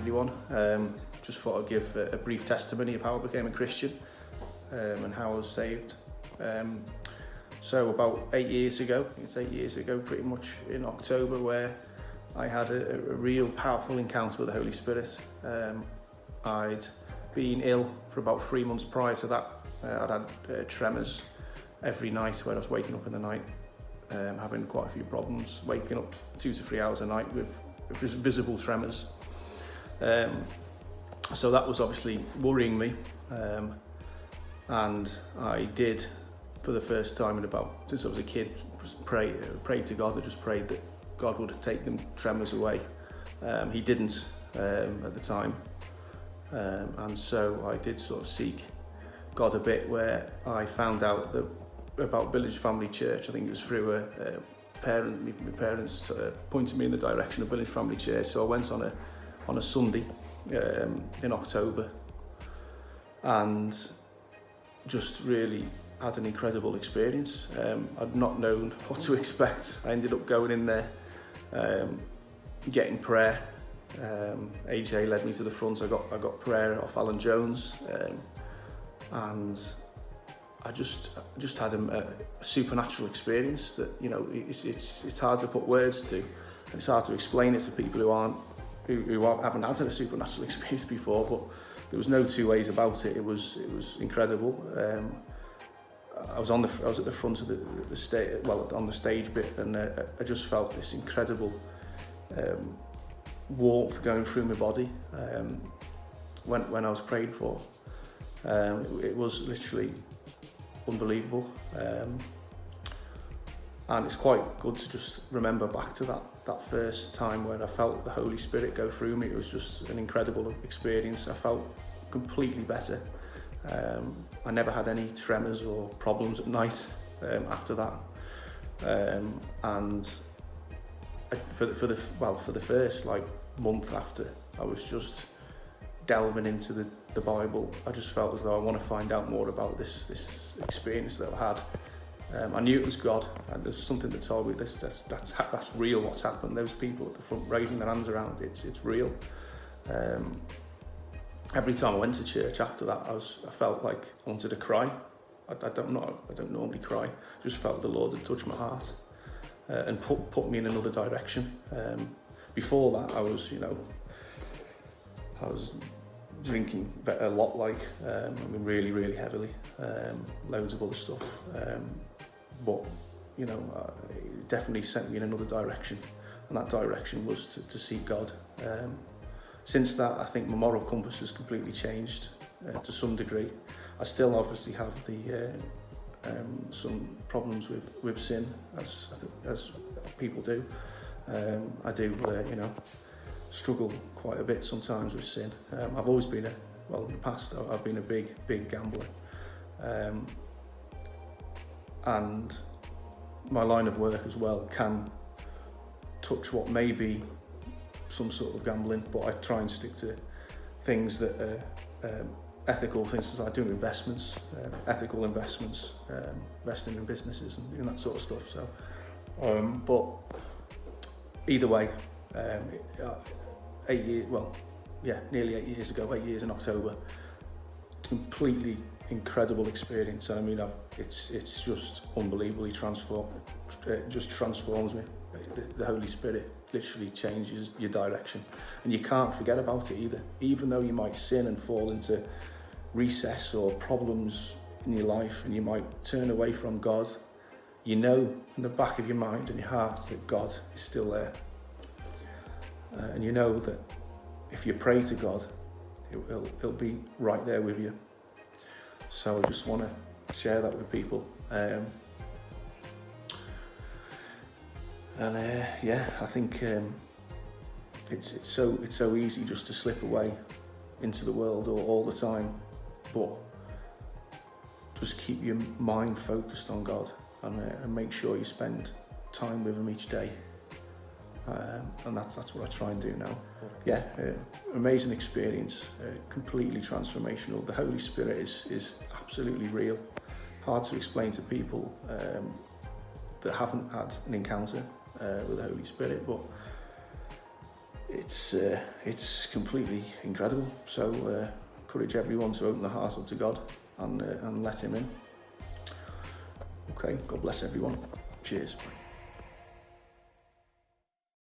everyone. Just thought I'd give a brief testimony of how I became a Christian and how I was saved. So about 8 years ago, pretty much in October, where I had a real powerful encounter with the Holy Spirit. I'd been ill for about 3 months prior to that. I'd had tremors every night when I was waking up in the night, having quite a few problems, waking up 2 to 3 hours a night with visible tremors. So that was obviously worrying me, and I did, for the first time since I was a kid, just prayed to God. I just prayed that God would take them tremors away. He didn't at the time, and so I did sort of seek God a bit, where I found out about Village Family Church. I think it was through my parents pointed me in the direction of Village Family Church. So I went on a Sunday in October, and just really had an incredible experience. I'd not known what to expect. I ended up going in there, getting prayer. AJ led me to the front. I got prayer off Alan Jones, and I just had a supernatural experience that, you know, it's hard to put words to, and it's hard to explain it to people who haven't had a supernatural experience before. But there was no two ways about it. It was incredible. I was at the front of the stage, on the stage bit, and I just felt this incredible warmth going through my body when I was prayed for. It was literally unbelievable, and it's quite good to just remember back to that first time when I felt the Holy Spirit go through me. It was just an incredible experience. I felt completely better. I never had any tremors or problems at night after that, and for the first month after, I was just delving into the Bible. I just felt as though I want to find out more about this experience that I had. I knew it was God, and there's something that told me that's real. What's happened? Those people at the front raising their hands around it's real. Every time I went to church after that, I felt like I wanted to cry. I don't normally cry. I just felt the Lord had touched my heart and put me in another direction. Before that, I was drinking a lot, really, really heavily, loads of other stuff. But it definitely sent me in another direction, and that direction was to seek God. Since that, I think my moral compass has completely changed to some degree. I still obviously have some problems with sin, as people do. I do, struggle quite a bit sometimes with sin. I've always been in the past, I've been a big gambler. And my line of work as well can touch what may be some sort of gambling, but I try and stick to things that are ethical things. I do investments, ethical investments, investing in businesses and that sort of stuff. So, but either way, nearly 8 years ago, 8 years in October, completely incredible experience. I mean, it's just unbelievably just transforms me. The Holy Spirit literally changes your direction, and you can't forget about it either. Even though you might sin and fall into recess or problems in your life, and you might turn away from God, you know in the back of your mind and your heart that God is still there. And you know that if you pray to God, he'll be right there with you. So I just want to share that with people. I think it's so easy just to slip away into the world all the time, but just keep your mind focused on God, and make sure you spend time with Him each day. And that's what I try and do now. Amazing experience, completely transformational. The Holy Spirit is absolutely real. Hard to explain to people that haven't had an encounter with the Holy Spirit, but it's completely incredible. So encourage everyone to open the heart up to God and let him in. Okay, God bless everyone. Cheers.